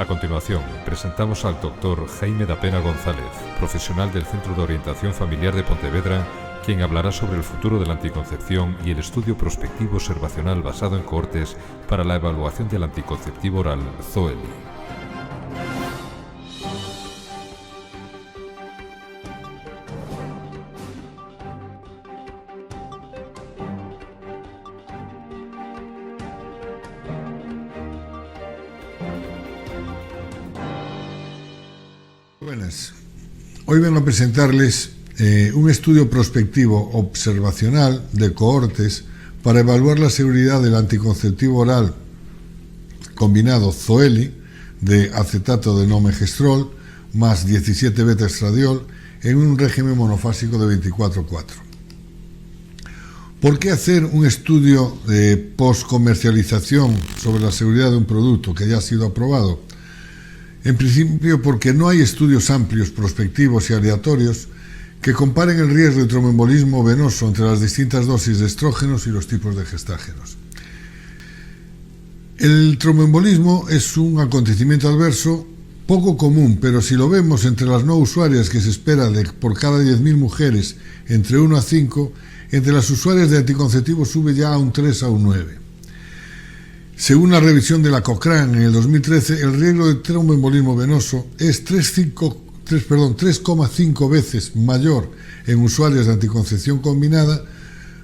A continuación, presentamos al doctor Jaime da Pena González, profesional del Centro de Orientación Familiar de Pontevedra, quien hablará sobre el futuro de la anticoncepción y el estudio prospectivo observacional basado en cohortes para la evaluación del anticonceptivo oral Zoeli. Buenas. Hoy vengo a presentarles un estudio prospectivo observacional de cohortes para evaluar la seguridad del anticonceptivo oral combinado Zoeli de acetato de no-megestrol más 17 beta-estradiol en un régimen monofásico de 24/4. ¿Por qué hacer un estudio de post-comercialización sobre la seguridad de un producto que ya ha sido aprobado? En principio porque no hay estudios amplios, prospectivos y aleatorios que comparen el riesgo de tromboembolismo venoso entre las distintas dosis de estrógenos y los tipos de gestágenos. El tromboembolismo es un acontecimiento adverso poco común, pero si lo vemos entre las no usuarias, que se espera por cada 10.000 mujeres entre 1 a 5, entre las usuarias de anticonceptivos sube ya a un 3 a un 9. Según la revisión de la Cochrane en el 2013, el riesgo de tromboembolismo venoso es 3,5 veces mayor en usuarias de anticoncepción combinada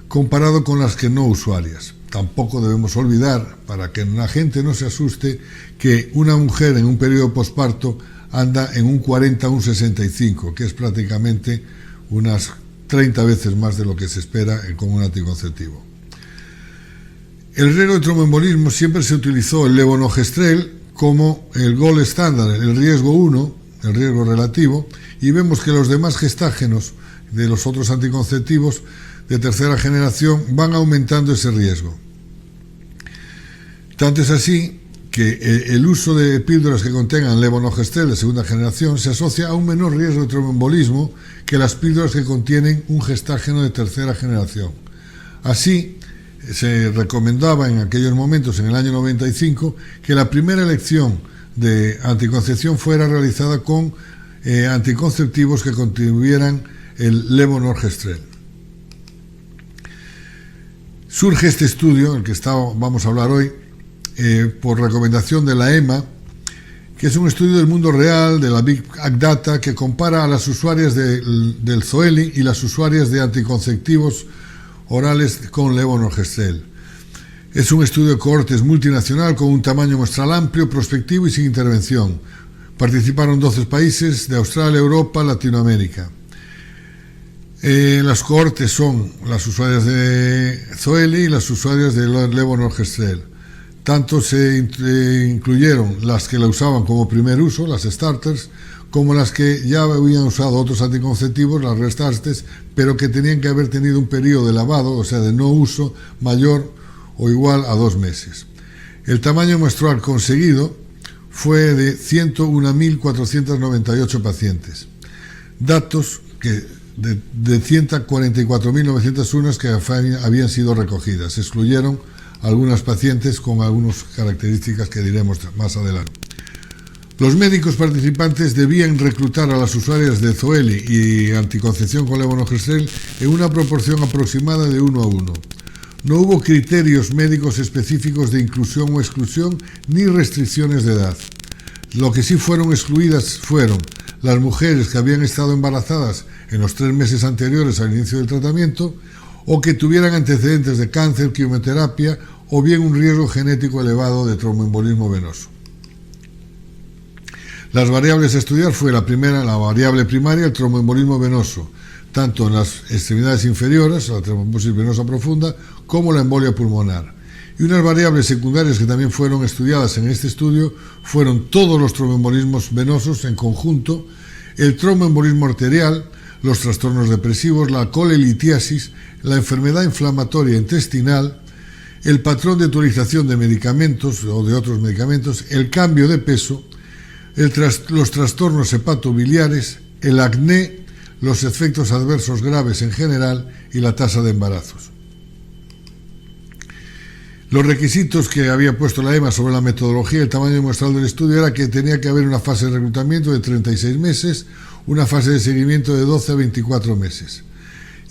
comparado con las que no usuarias. Tampoco debemos olvidar, para que la gente no se asuste, que una mujer en un periodo posparto anda en un 40 a un 65, que es prácticamente unas 30 veces más de lo que se espera con un anticonceptivo. El riesgo de tromboembolismo siempre se utilizó el levonorgestrel como el gold estándar, el riesgo 1, el riesgo relativo, y vemos que los demás gestágenos de los otros anticonceptivos de tercera generación van aumentando ese riesgo. Tanto es así que el uso de píldoras que contengan levonorgestrel de segunda generación se asocia a un menor riesgo de tromboembolismo que las píldoras que contienen un gestágeno de tercera generación. Así, se recomendaba en aquellos momentos, en el año 95, que la primera elección de anticoncepción fuera realizada con anticonceptivos que contuvieran el levonorgestrel. Surge este estudio, el que vamos a hablar hoy, por recomendación de la EMA, que es un estudio del mundo real, de la Big Data, que compara a las usuarias del Zoeli y las usuarias de anticonceptivos orales con levonorgestrel. Es un estudio de cohortes multinacional con un tamaño muestral amplio, prospectivo y sin intervención. Participaron 12 países de Australia, Europa, Latinoamérica. Las cohortes son las usuarias de Zoeli y las usuarias de levonorgestrel. Tanto se incluyeron las que la usaban como primer uso, las starters, como las que ya habían usado otros anticonceptivos, las restartes, pero que tenían que haber tenido un periodo de lavado, o sea, de no uso, mayor o igual a 2 meses. El tamaño muestral conseguido fue de 101.498 pacientes. Datos de 144.901 que habían sido recogidas. Se excluyeron algunas pacientes con algunas características que diremos más adelante. Los médicos participantes debían reclutar a las usuarias de Zoeli y anticoncepción con levonorgestrel en una proporción aproximada de 1 a 1. No hubo criterios médicos específicos de inclusión o exclusión ni restricciones de edad. Lo que sí fueron excluidas fueron las mujeres que habían estado embarazadas en los 3 meses anteriores al inicio del tratamiento o que tuvieran antecedentes de cáncer, quimioterapia o bien un riesgo genético elevado de tromboembolismo venoso. Las variables a estudiar fue la variable primaria, el tromboembolismo venoso, tanto en las extremidades inferiores, la trombosis venosa profunda, como la embolia pulmonar. Y unas variables secundarias que también fueron estudiadas en este estudio fueron todos los tromboembolismos venosos en conjunto, el tromboembolismo arterial, los trastornos depresivos, la colelitiasis, la enfermedad inflamatoria intestinal, el patrón de utilización de medicamentos o de otros medicamentos, el cambio de peso, los trastornos hepatobiliares, el acné, los efectos adversos graves en general y la tasa de embarazos. Los requisitos que había puesto la EMA sobre la metodología y el tamaño muestral del estudio era que tenía que haber una fase de reclutamiento de 36 meses, una fase de seguimiento de 12 a 24 meses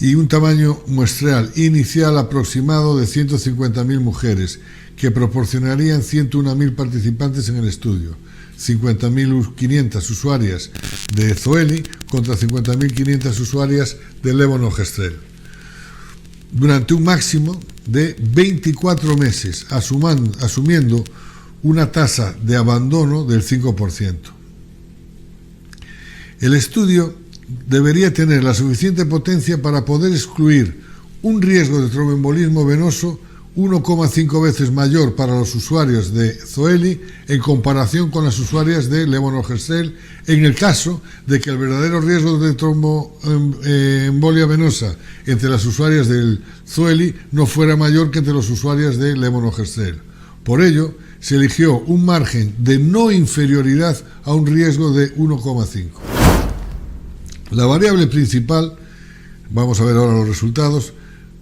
y un tamaño muestral inicial aproximado de 150.000 mujeres, que proporcionarían 101.000 participantes en el estudio, 50.500 usuarias de Zoeli contra 50.500 usuarias de levonorgestrel, durante un máximo de 24 meses, asumiendo una tasa de abandono del 5%. El estudio debería tener la suficiente potencia para poder excluir un riesgo de tromboembolismo venoso 1,5 veces mayor para los usuarios de Zoeli en comparación con las usuarias de levonorgestrel, en el caso de que el verdadero riesgo de tromboembolia venosa entre las usuarias del Zoeli no fuera mayor que entre las usuarias de levonorgestrel. Por ello, se eligió un margen de no inferioridad a un riesgo de 1,5. La variable principal, vamos a ver ahora los resultados,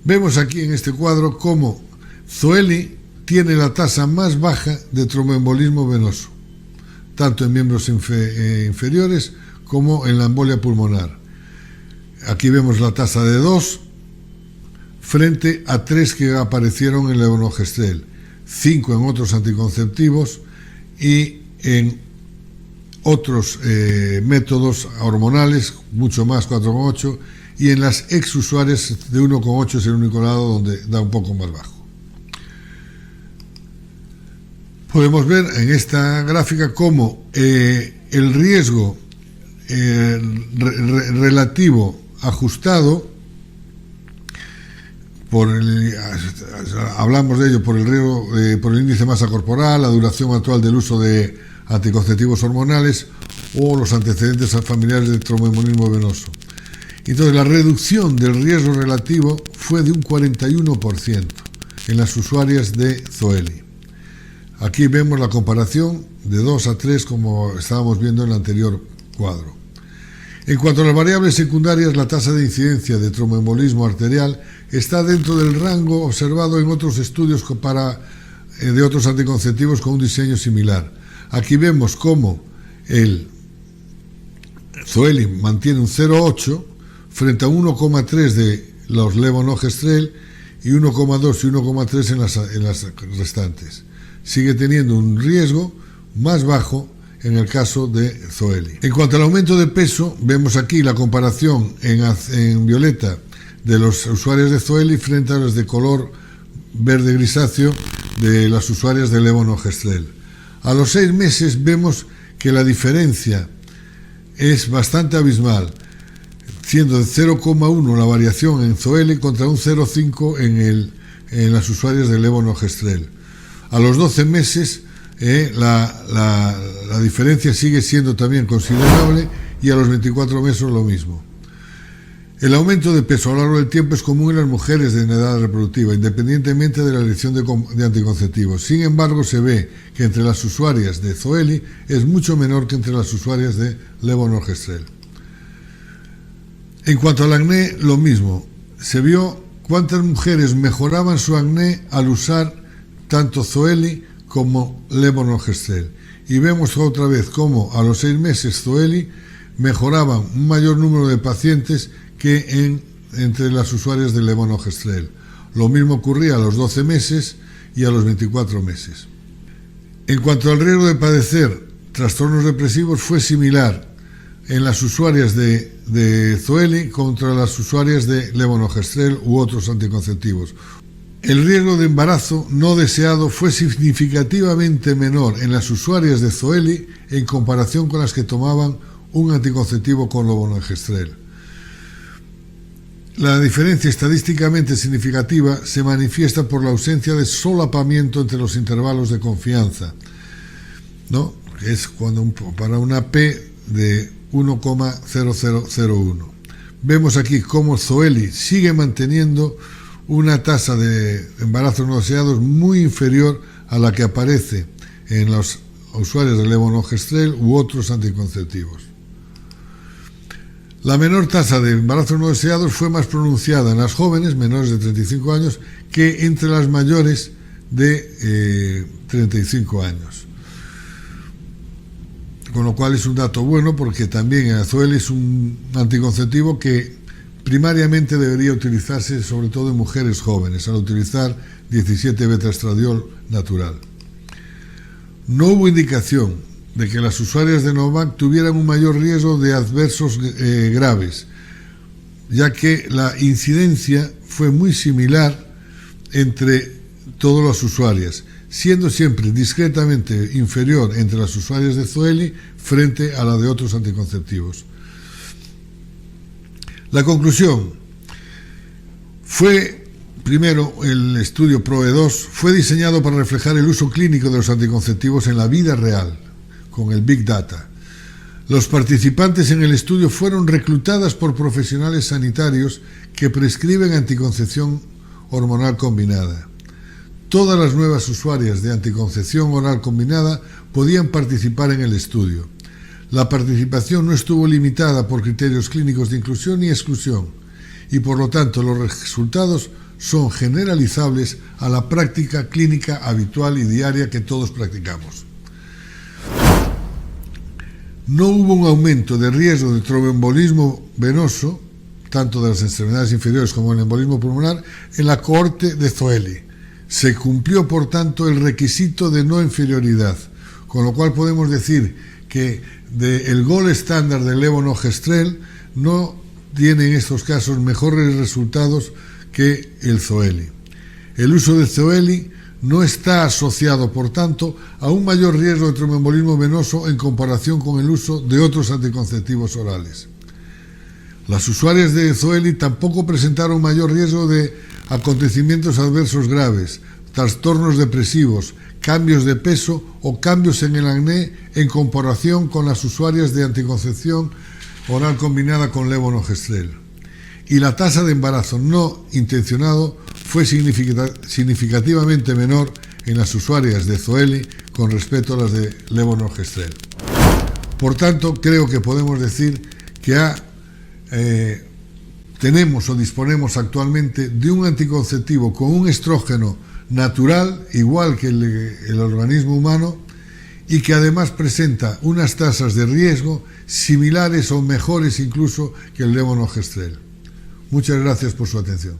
vemos aquí en este cuadro cómo Zoeli tiene la tasa más baja de tromboembolismo venoso, tanto en miembros inferiores como en la embolia pulmonar. Aquí vemos la tasa de 2 frente a 3 que aparecieron en levonorgestrel, 5 en otros anticonceptivos y en otros métodos hormonales, mucho más, 4,8, y en las exusuarias de 1,8 es el único lado donde da un poco más bajo. Podemos ver en esta gráfica cómo el riesgo relativo ajustado, hablamos de ello por el riesgo, por el índice de masa corporal, la duración actual del uso de anticonceptivos hormonales o los antecedentes familiares de tromboembolismo venoso. Entonces, la reducción del riesgo relativo fue de un 41% en las usuarias de Zoeli. Aquí vemos la comparación de 2 a 3 como estábamos viendo en el anterior cuadro. En cuanto a las variables secundarias, la tasa de incidencia de tromboembolismo arterial está dentro del rango observado en otros estudios de otros anticonceptivos con un diseño similar. Aquí vemos cómo el Zoeli mantiene un 0,8 frente a 1,3 de los levonorgestrel y 1,2 y 1,3 en las restantes. Sigue teniendo un riesgo más bajo en el caso de Zoeli. En cuanto al aumento de peso, vemos aquí la comparación en violeta de los usuarios de Zoeli frente a los de color verde grisáceo de las usuarias de levonorgestrel. A los 6 meses vemos que la diferencia es bastante abismal, siendo de 0,1 la variación en Zoeli contra un 0,5 en las usuarias de levonorgestrel. A los 12 meses la diferencia sigue siendo también considerable y a los 24 meses lo mismo. El aumento de peso a lo largo del tiempo es común en las mujeres en edad reproductiva, independientemente de la elección de anticonceptivos. Sin embargo, se ve que entre las usuarias de Zoeli es mucho menor que entre las usuarias de levonorgestrel. En cuanto al acné, lo mismo. Se vio cuántas mujeres mejoraban su acné al usar tanto Zoeli como levonorgestrel. Y vemos otra vez cómo a los 6 meses Zoeli mejoraban un mayor número de pacientes que entre las usuarias de levonorgestrel. Lo mismo ocurría a los 12 meses y a los 24 meses. En cuanto al riesgo de padecer trastornos depresivos, fue similar en las usuarias de Zoeli contra las usuarias de levonorgestrel u otros anticonceptivos. El riesgo de embarazo no deseado fue significativamente menor en las usuarias de Zoeli en comparación con las que tomaban un anticonceptivo con levonorgestrel. La diferencia estadísticamente significativa se manifiesta por la ausencia de solapamiento entre los intervalos de confianza, ¿no? Es cuando para una P de 1,0001. Vemos aquí cómo Zoeli sigue manteniendo una tasa de embarazos no deseados muy inferior a la que aparece en los usuarios de levonorgestrel u otros anticonceptivos. La menor tasa de embarazos no deseados fue más pronunciada en las jóvenes menores de 35 años que entre las mayores de 35 años. Con lo cual es un dato bueno, porque también el Azoele es un anticonceptivo que primariamente debería utilizarse sobre todo en mujeres jóvenes, al utilizar 17-beta-estradiol natural. No hubo indicación de que las usuarias de Novavax tuvieran un mayor riesgo de adversos graves, ya que la incidencia fue muy similar entre todas las usuarias, siendo siempre discretamente inferior entre las usuarias de Zoeli frente a la de otros anticonceptivos. La conclusión fue, primero, el estudio PROE2 fue diseñado para reflejar el uso clínico de los anticonceptivos en la vida real, con el Big Data. Los participantes en el estudio fueron reclutadas por profesionales sanitarios que prescriben anticoncepción hormonal combinada. Todas las nuevas usuarias de anticoncepción oral combinada podían participar en el estudio. La participación no estuvo limitada por criterios clínicos de inclusión ni exclusión y, por lo tanto, los resultados son generalizables a la práctica clínica habitual y diaria que todos practicamos. No hubo un aumento de riesgo de tromboembolismo venoso, tanto de las enfermedades inferiores como el embolismo pulmonar, en la cohorte de Zoeli. Se cumplió, por tanto, el requisito de no inferioridad, con lo cual podemos decir que el gold estándar del levonorgestrel no tiene en estos casos mejores resultados que el Zoeli. El uso de Zoeli no está asociado, por tanto, a un mayor riesgo de tromboembolismo venoso en comparación con el uso de otros anticonceptivos orales. Las usuarias de Zoeli tampoco presentaron mayor riesgo de acontecimientos adversos graves, trastornos depresivos, cambios de peso o cambios en el acné en comparación con las usuarias de anticoncepción oral combinada con levonorgestrel. Y la tasa de embarazo no intencionado fue significativamente menor en las usuarias de Zoeli con respecto a las de levonorgestrel. Por tanto, creo que podemos decir que tenemos o disponemos actualmente de un anticonceptivo con un estrógeno natural, igual que el organismo humano, y que además presenta unas tasas de riesgo similares o mejores incluso que el levonorgestrel. Muchas gracias por su atención.